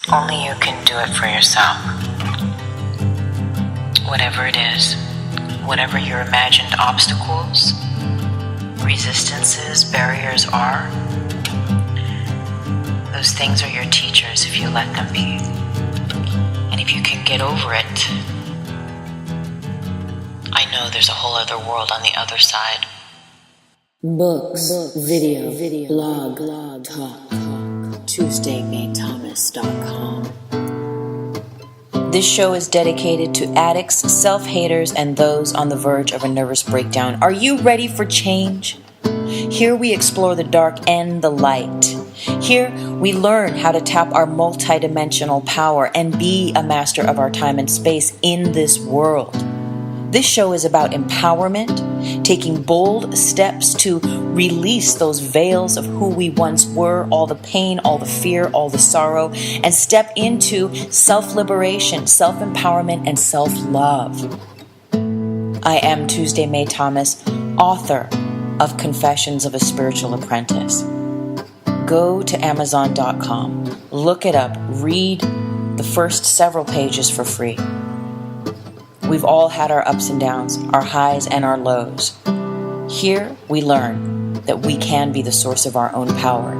Only you can do it for yourself. Whatever it is, whatever your imagined obstacles, resistances, barriers are, those things are your teachers if you let them be. And if you can get over it, I know there's a whole other world on the other side. Books, video, blog, talk. TuesdayMayThomas.com. This show is dedicated to addicts, self-haters, and those on the verge of a nervous breakdown. Are you ready for change? Here we explore the dark and the light. Here we learn how to tap our multidimensional power and be a master of our time and space in this world. This show is about empowerment, taking bold steps to release those veils of who we once were, all the pain, all the fear, all the sorrow, and step into self-liberation, self-empowerment, and self-love. I am Tuesday May Thomas, author of Confessions of a Spiritual Apprentice. Go to Amazon.com, look it up, read the first several pages for free. We've all had our ups and downs, our highs and our lows. Here we learn that we can be the source of our own power.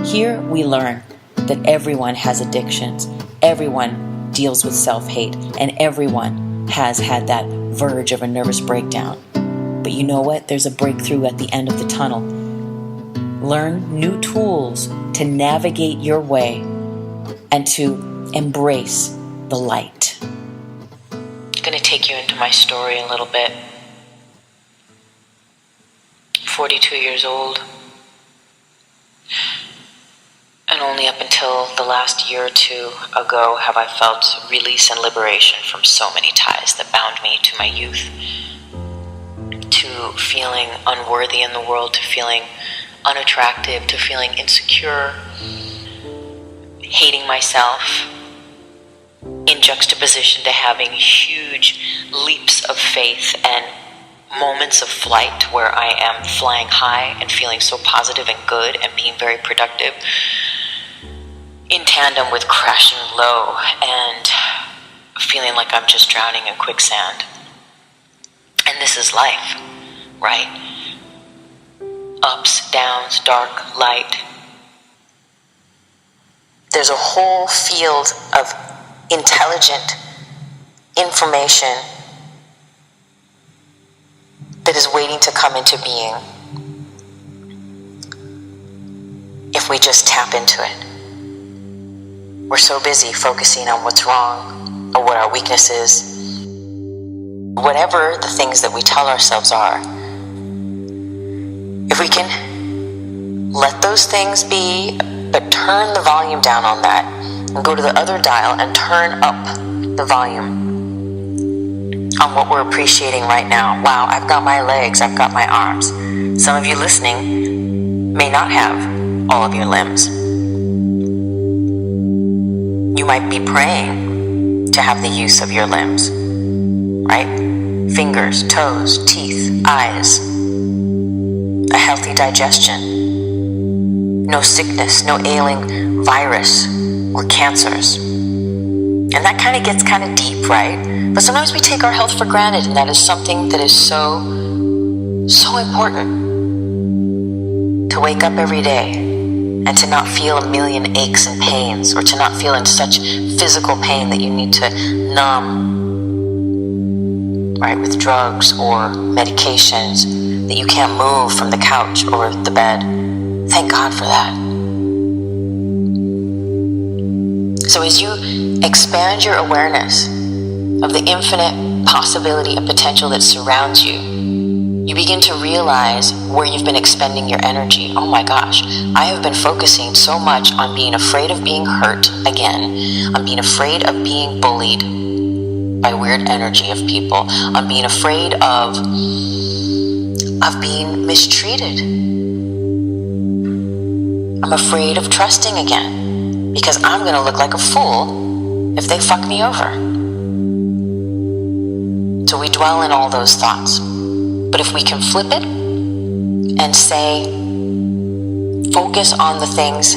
Here we learn that everyone has addictions, everyone deals with self-hate, and everyone has had that verge of a nervous breakdown. But you know what? There's a breakthrough at the end of the tunnel. Learn new tools to navigate your way and to embrace the light. I'm going to take you into my story a little bit. 42 years old, and only up until the last year or two ago have I felt release and liberation from so many ties that bound me to my youth, to feeling unworthy in the world, to feeling unattractive, to feeling insecure, hating myself, in juxtaposition to having huge leaps of faith and moments of flight where I am flying high and feeling so positive and good and being very productive, in tandem with crashing low and feeling like I'm just drowning in quicksand. And this is life, right? Ups, downs, dark, light. There's a whole field of intelligent information that is waiting to come into being if we just tap into it. We're so busy focusing on what's wrong or what our weakness is, whatever the things that we tell ourselves are. If we can let those things be, but turn the volume down on that and go to the other dial and turn up the volume on what we're appreciating right now. Wow, I've got my legs, I've got my arms. Some of you listening may not have all of your limbs. You might be praying to have the use of your limbs, right? Fingers, toes, teeth, eyes, a healthy digestion, no sickness, no ailing virus or cancers. And that kind of gets kind of deep, right? But sometimes we take our health for granted, and that is something that is so important. To wake up every day and to not feel a million aches and pains, or to not feel in such physical pain that you need to numb, right, with drugs or medications, that you can't move from the couch or the bed. Thank God for that. So as you expand your awareness of the infinite possibility and potential that surrounds you, you begin to realize where you've been expending your energy. Oh my gosh, I have been focusing so much on being afraid of being hurt again, on being afraid of being bullied by weird energy of people, on being afraid of being mistreated. I'm afraid of trusting again, because I'm going to look like a fool if they fuck me over. So we dwell in all those thoughts. But if we can flip it and say, focus on the things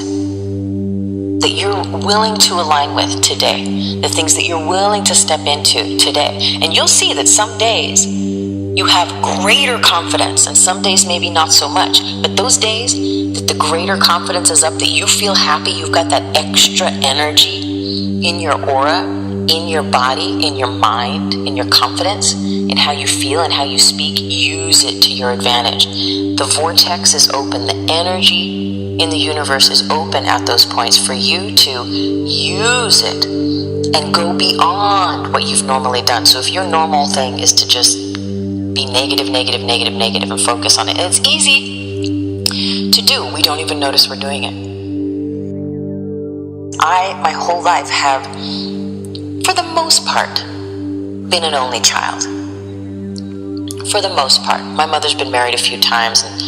that you're willing to align with today, the things that you're willing to step into today. And you'll see that some days you have greater confidence and some days maybe not so much. But those days that the greater confidence is up, that you feel happy, you've got that extra energy in your aura, in your body, in your mind, in your confidence, in how you feel and how you speak, use it to your advantage. The vortex is open. The energy in the universe is open at those points for you to use it and go beyond what you've normally done. So if your normal thing is to just be negative, and focus on it, and it's easy to do. We don't even notice we're doing it. I, my whole life, have, for the most part, been an only child. For the most part. My mother's been married a few times, and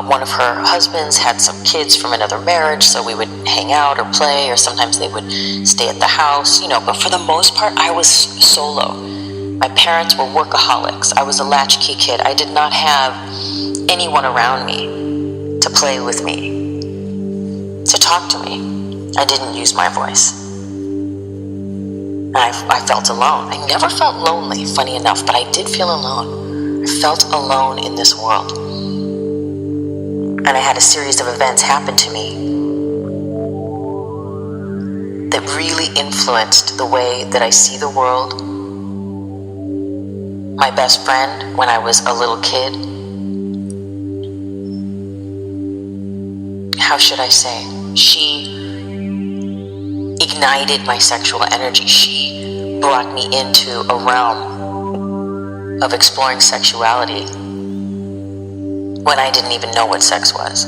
one of her husbands had some kids from another marriage, so we would hang out or play, or sometimes they would stay at the house, but for the most part, I was solo. My parents were workaholics. I was a latchkey kid. I did not have anyone around me to play with me, to talk to me. I didn't use my voice. And I felt alone. I never felt lonely, funny enough, but I did feel alone. I felt alone in this world. And I had a series of events happen to me that really influenced the way that I see the world. My best friend, when I was a little kid, how should I say? She ignited my sexual energy. She brought me into a realm of exploring sexuality when I didn't even know what sex was.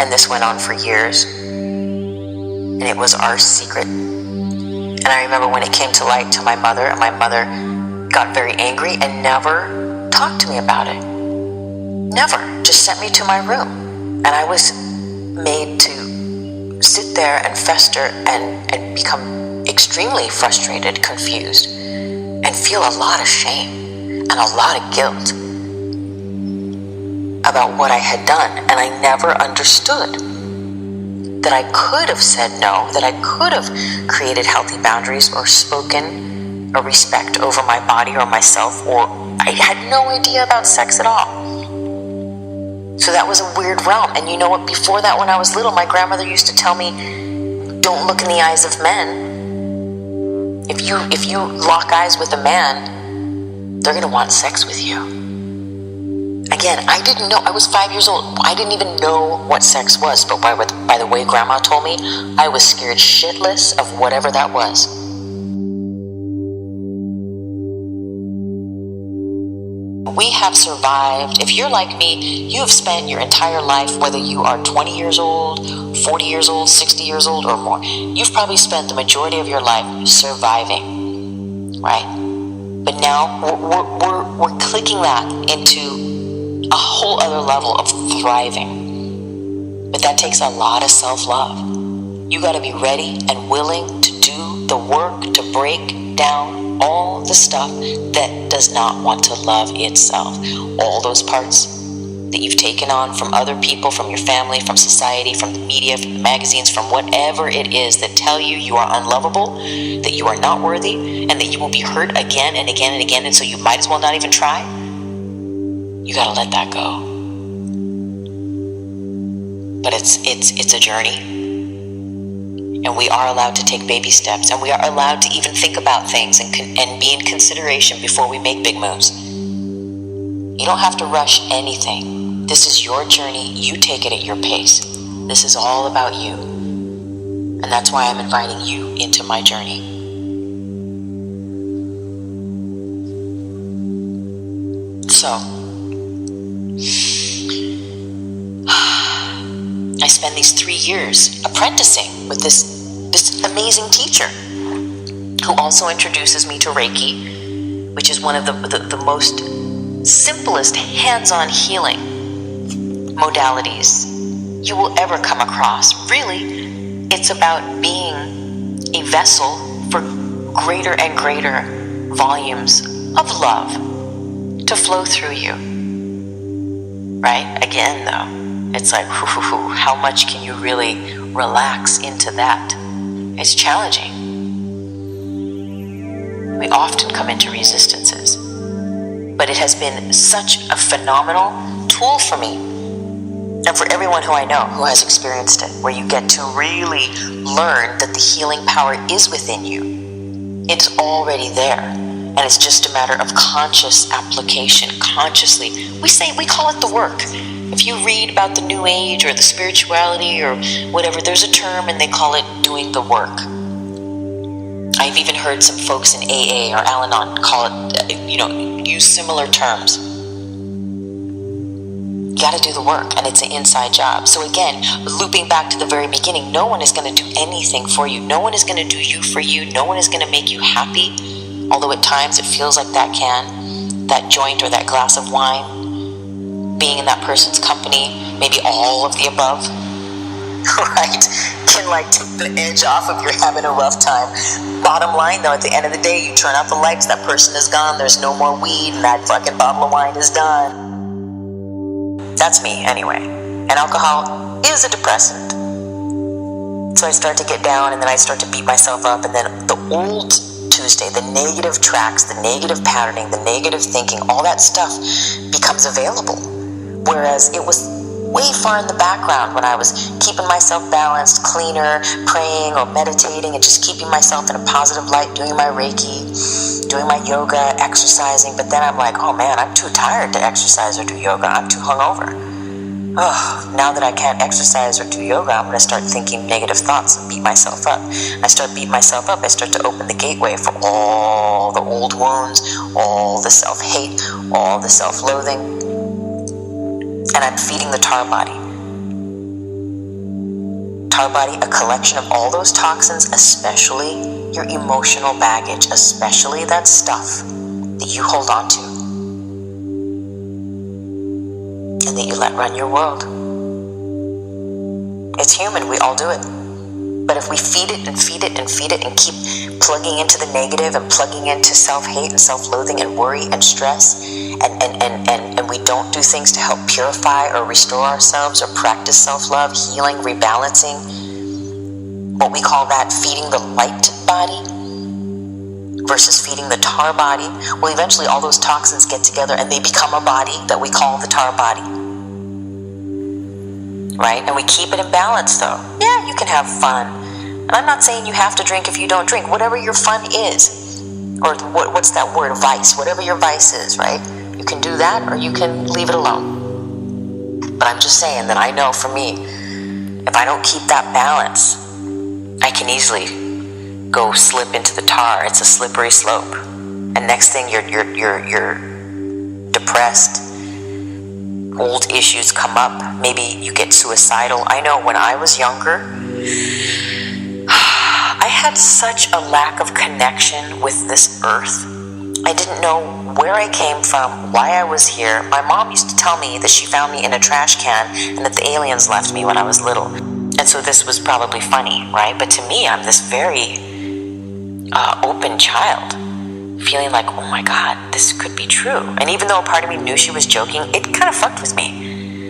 And this went on for years. And it was our secret. And I remember when it came to light to my mother, and my mother got very angry and never talked to me about it. Never. Just sent me to my room. And I was made to sit there and fester and become extremely frustrated, confused, and feel a lot of shame and a lot of guilt about what I had done. And I never understood that I could have said no, that I could have created healthy boundaries or spoken a respect over my body or myself, or I had no idea about sex at all. So that was a weird realm. And you know what? Before that, when I was little, my grandmother used to tell me, don't look in the eyes of men. If you lock eyes with a man, they're going to want sex with you. Again, I didn't know. I was 5 years old. I didn't even know what sex was. But by the way Grandma told me, I was scared shitless of whatever that was. We have survived. If you're like me, you have spent your entire life, whether you are 20 years old, 40 years old, 60 years old, or more, you've probably spent the majority of your life surviving, right? But now we're clicking that into a whole other level of thriving. But that takes a lot of self-love. You got to be ready and willing to do the work to break down all the stuff that does not want to love itself. All those parts that you've taken on from other people, from your family, from society, from the media, from the magazines, from whatever it is that tell you you are unlovable, that you are not worthy, and that you will be hurt again and again and again, and so you might as well not even try. You gotta let that go. But it's a journey. And we are allowed to take baby steps, and we are allowed to even think about things and be in consideration before we make big moves. You don't have to rush anything. This is your journey. You take it at your pace. This is all about you. And that's why I'm inviting you into my journey. So, I spend these 3 years apprenticing with this amazing teacher who also introduces me to Reiki, which is one of the most simplest hands-on healing modalities you will ever come across. Really, it's about being a vessel for greater and greater volumes of love to flow through you. Right? Again, though, it's like, how much can you really relax into that. It's challenging. We often come into resistances, but it has been such a phenomenal tool for me and for everyone who I know who has experienced it, where you get to really learn that the healing power is within you. It's already there, and it's just a matter of conscious application, consciously. We call it the work. If you read about the New Age or the spirituality or whatever, there's a term and they call it doing the work. I've even heard some folks in AA or Al-Anon call it, use similar terms. You got to do the work, and it's an inside job. So again, looping back to the very beginning, no one is going to do anything for you. No one is going to do you for you. No one is going to make you happy, although at times it feels like that joint or that glass of wine, being in that person's company, maybe all of the above, right, can take the edge off if you're having a rough time. Bottom line, though, at the end of the day, you turn out the lights, that person is gone, there's no more weed, and that fucking bottle of wine is done. That's me, anyway. And alcohol is a depressant. So I start to get down, and then I start to beat myself up, and then the old Tuesday, the negative tracks, the negative patterning, the negative thinking, all that stuff becomes available. Whereas it was way far in the background when I was keeping myself balanced, cleaner, praying or meditating and just keeping myself in a positive light, doing my Reiki, doing my yoga, exercising. But then I'm like, oh man, I'm too tired to exercise or do yoga. I'm too hungover. Oh, now that I can't exercise or do yoga, I'm going to start thinking negative thoughts and beat myself up. I start beating myself up. I start to open the gateway for all the old wounds, all the self-hate, all the self-loathing. And I'm feeding the tar body. Tar body, a collection of all those toxins, especially your emotional baggage, especially that stuff that you hold on to and that you let run your world. It's human, we all do it. But if we feed it and feed it and feed it and keep plugging into the negative and plugging into self-hate and self-loathing and worry and stress, and we don't do things to help purify or restore ourselves or practice self-love, healing, rebalancing, what we call that feeding the light body versus feeding the tar body, well, eventually all those toxins get together and they become a body that we call the tar body. Right? And we keep it in balance, though. Yeah, you can have fun. And I'm not saying you have to drink if you don't drink. Whatever your fun is. Or what's that word? Vice. Whatever your vice is, right? You can do that or you can leave it alone. But I'm just saying that I know for me, if I don't keep that balance, I can easily go slip into the tar. It's a slippery slope. And next thing you're depressed. Old issues come up. Maybe you get suicidal. I know when I was younger, I had such a lack of connection with this earth. I didn't know where I came from, why I was here. My mom used to tell me that she found me in a trash can and that the aliens left me when I was little. And so this was probably funny, right? But to me, I'm this very open child, feeling like, oh my God, this could be true. And even though a part of me knew she was joking, it kind of fucked with me.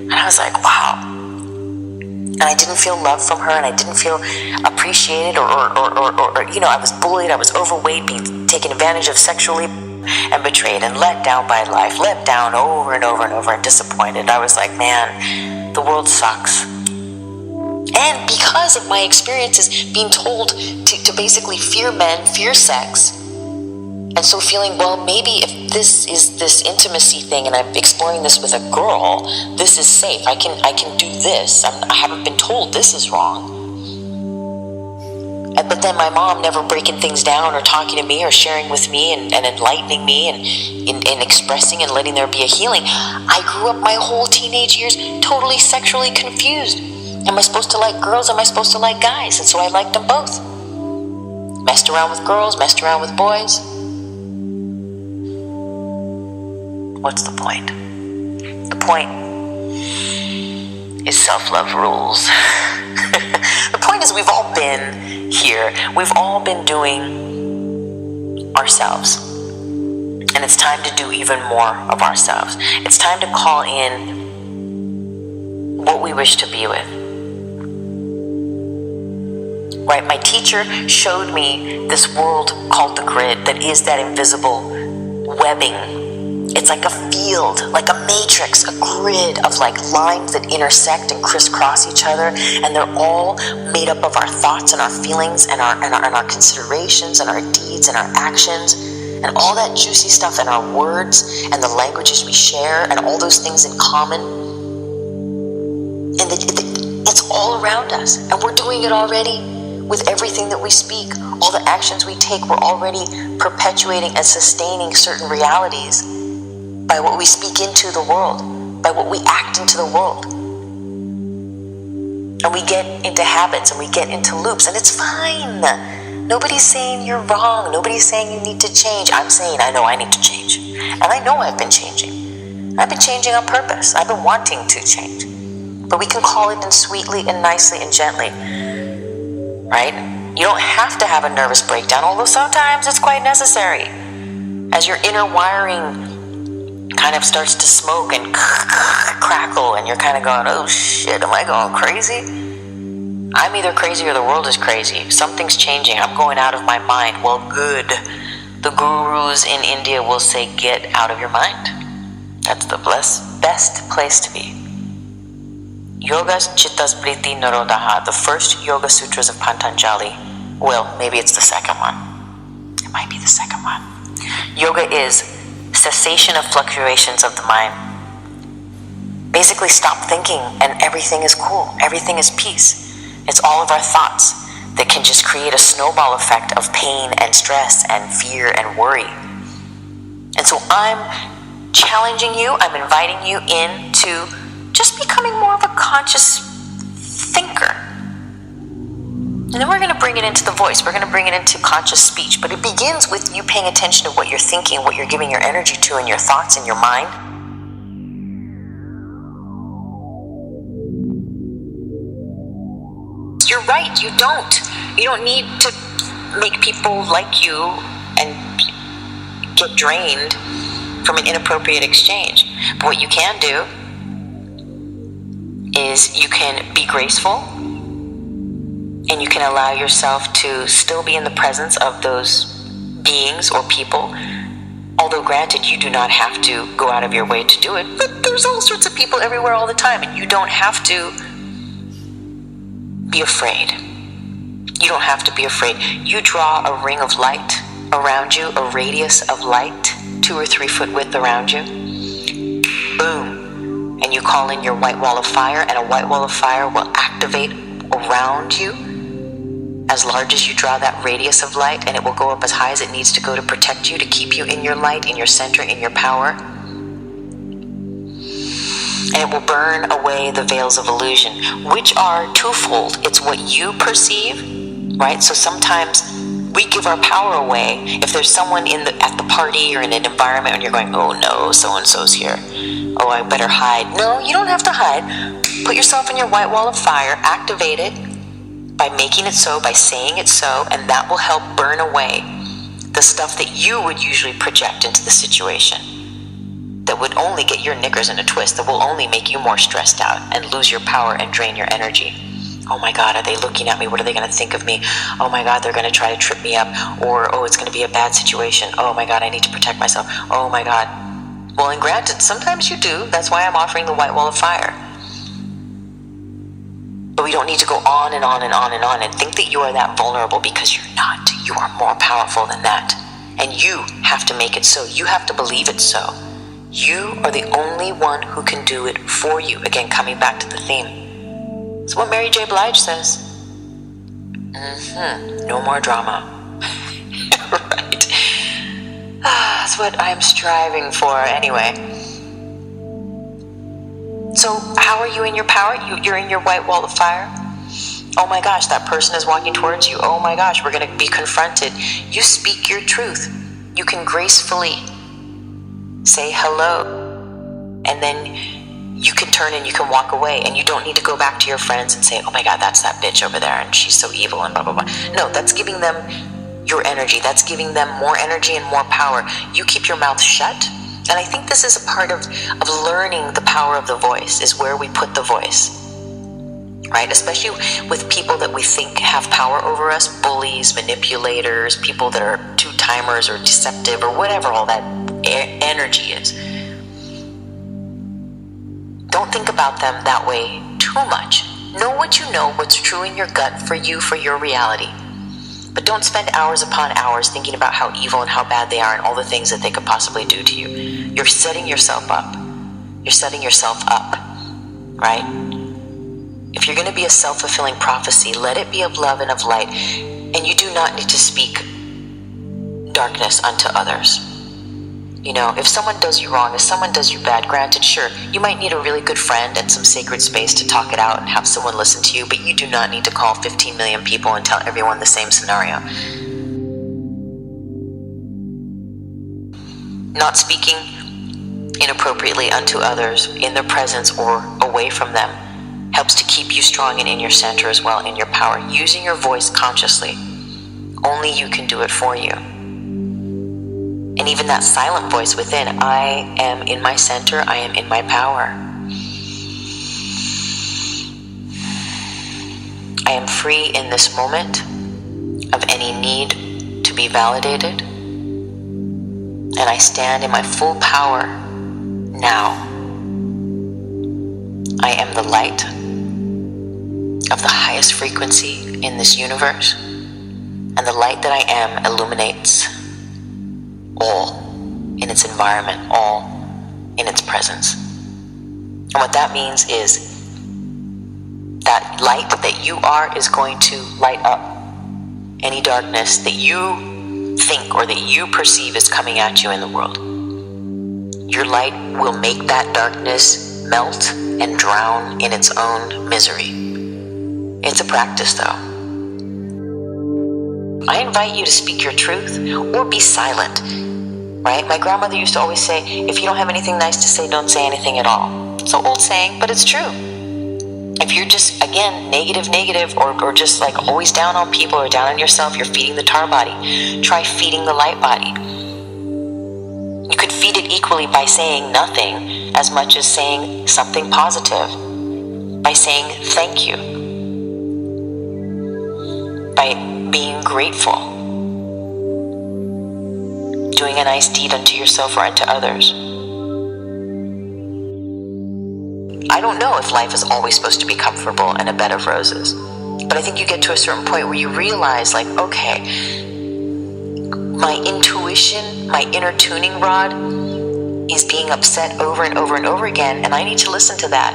And I was like, wow. And I didn't feel love from her, and I didn't feel appreciated or I was bullied, I was overweight, being taken advantage of sexually, and betrayed and let down by life, let down over and over and over, and disappointed. I was like, man, the world sucks. And because of my experiences being told to basically fear men, fear sex, and so feeling, well, maybe if this is this intimacy thing and I'm exploring this with a girl, this is safe. I can do this. I haven't been told this is wrong. But then my mom never breaking things down or talking to me or sharing with me and enlightening me and expressing and letting there be a healing. I grew up my whole teenage years totally sexually confused. Am I supposed to like girls? Am I supposed to like guys? And so I liked them both. Messed around with girls, messed around with boys. What's the point? The point is self-love rules. The point is we've all been here. We've all been doing ourselves. And it's time to do even more of ourselves. It's time to call in what we wish to be with. right? My teacher showed me this world called the grid that is that invisible webbing. It's like a field, like a matrix, a grid of like lines that intersect and crisscross each other, and they're all made up of our thoughts and our feelings and our considerations and our deeds and our actions and all that juicy stuff and our words and the languages we share and all those things in common. And it's all around us, and we're doing it already with everything that we speak. All the actions we take, we're already perpetuating and sustaining certain realities by what we speak into the world, by what we act into the world. And we get into habits and we get into loops, and it's fine. Nobody's saying you're wrong. Nobody's saying you need to change. I'm saying I know I need to change. And I know I've been changing. I've been changing on purpose. I've been wanting to change. But we can call it in sweetly and nicely and gently, right? You don't have to have a nervous breakdown, although sometimes it's quite necessary. As your inner wiring kind of starts to smoke and crackle, and you're kind of going, oh shit, am I going crazy? I'm either crazy or the world is crazy. Something's changing. I'm going out of my mind. Well, good. The gurus in India will say, get out of your mind. That's the best place to be. Yogas Chittas Priti Narodaha, the first Yoga Sutras of Patanjali. Well, maybe it's the second one. It might be the second one. Yoga is cessation of fluctuations of the mind. Basically, stop thinking and everything is cool. Everything is peace. It's all of our thoughts that can just create a snowball effect of pain and stress and fear and worry. And so I'm challenging you, I'm inviting you into just becoming more of a conscious thinker. And then we're going to bring it into the voice. We're going to bring it into conscious speech. But it begins with you paying attention to what you're thinking, what you're giving your energy to, and your thoughts in your mind. You're right. You don't need to make people like you and get drained from an inappropriate exchange. But what you can do is you can be graceful, and you can allow yourself to still be in the presence of those beings or people. Although granted, you do not have to go out of your way to do it, but there's all sorts of people everywhere all the time, and you don't have to be afraid. You don't have to be afraid. You draw a ring of light around you, a radius of light, 2 or 3 foot width around you. Boom. And you call in your white wall of fire, and a white wall of fire will activate around you as large as you draw that radius of light, and it will go up as high as it needs to go to protect you, to keep you in your light, in your center, in your power. And it will burn away the veils of illusion, which are twofold. It's what you perceive, right? So sometimes we give our power away. If there's someone at the party or in an environment and you're going, oh no, so-and-so's here. Oh, I better hide. No, you don't have to hide. Put yourself in your white wall of fire, activate it by making it so, by saying it so, and that will help burn away the stuff that you would usually project into the situation, that would only get your knickers in a twist, that will only make you more stressed out and lose your power and drain your energy. Oh my God, are they looking at me? What are they going to think of me? Oh my God, they're going to try to trip me up. Or, oh, it's going to be a bad situation. Oh my God, I need to protect myself. Oh my God. Well, and granted, sometimes you do. That's why I'm offering the white wall of fire. But we don't need to go on and on and on and on and think that you are that vulnerable, because you're not. You are more powerful than that. And you have to make it so. You have to believe it so. You are the only one who can do it for you. Again, coming back to the theme. It's what Mary J. Blige says. No more drama. Right. That's what I'm striving for anyway. So how are you in your power? You're in your white wall of fire. Oh my gosh, that person is walking towards you. Oh my gosh, we're going to be confronted. You speak your truth. You can gracefully say hello, and then you can turn and you can walk away, and you don't need to go back to your friends and say, oh my God, that's that bitch over there and she's so evil and blah, blah, blah. No, that's giving them your energy. That's giving them more energy and more power. You keep your mouth shut. And I think this is a part of learning the power of the voice, is where we put the voice. right? Especially with people that we think have power over us, bullies, manipulators, people that are two-timers or deceptive or whatever all that energy is. Don't think about them that way too much. Know what you know, what's true in your gut for you, for your reality. But don't spend hours upon hours thinking about how evil and how bad they are and all the things that they could possibly do to you. You're setting yourself up. You're setting yourself up, right? If you're going to be a self-fulfilling prophecy, let it be of love and of light. And you do not need to speak darkness unto others. You know, if someone does you wrong, if someone does you bad, granted, sure, you might need a really good friend and some sacred space to talk it out and have someone listen to you, but you do not need to call 15 million people and tell everyone the same scenario. Not speaking inappropriately unto others in their presence or away from them helps to keep you strong and in your center as well, in your power. Using your voice consciously. Only you can do it for you. And even that silent voice within, I am in my center, I am in my power. I am free in this moment of any need to be validated. And I stand in my full power now. I am the light of the highest frequency in this universe. And the light that I am illuminates all in its environment, all in its presence. And what that means is that light that you are is going to light up any darkness that you think or that you perceive is coming at you in the world. Your light will make that darkness melt and drown in its own misery. It's a practice, though. I invite you to speak your truth or be silent, right? My grandmother used to always say, if you don't have anything nice to say, don't say anything at all. It's an old saying, but it's true. If you're just, again, negative, or just like always down on people or down on yourself, you're feeding the tar body. Try feeding the light body. You could feed it equally by saying nothing as much as saying something positive. By saying thank you. By being grateful. Doing a nice deed unto yourself or unto others. I don't know if life is always supposed to be comfortable and a bed of roses. But I think you get to a certain point where you realize, like, okay, my intuition, my inner tuning rod is being upset over and over and over again, and I need to listen to that.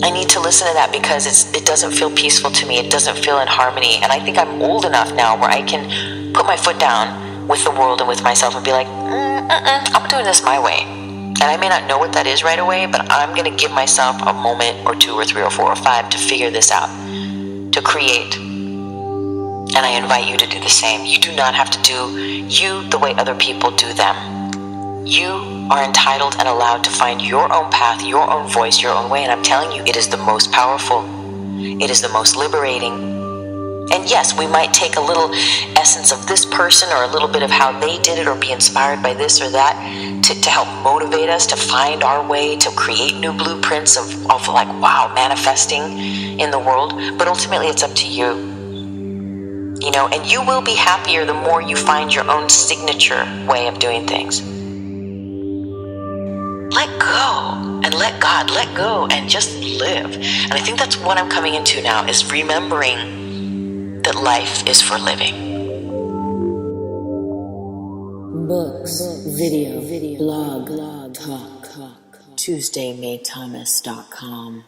I need to listen to that because it doesn't feel peaceful to me. It doesn't feel in harmony. And I think I'm old enough now where I can put my foot down with the world and with myself and be like, I'm doing this my way. And I may not know what that is right away, but I'm going to give myself a moment or 2 or 3 or 4 or 5 to figure this out, to create. And I invite you to do the same. You do not have to do you the way other people do them. You are entitled and allowed to find your own path, your own voice, your own way. And I'm telling you, it is the most powerful. It is the most liberating. And yes, we might take a little essence of this person or a little bit of how they did it or be inspired by this or that to help motivate us to find our way, to create new blueprints of like, wow, manifesting in the world. But ultimately, it's up to you. You know, and you will be happier the more you find your own signature way of doing things. Let go and let God, let go and just live. And I think that's what I'm coming into now, is remembering that life is for living. Books, video, blog, talk, TuesdayMayThomas.com.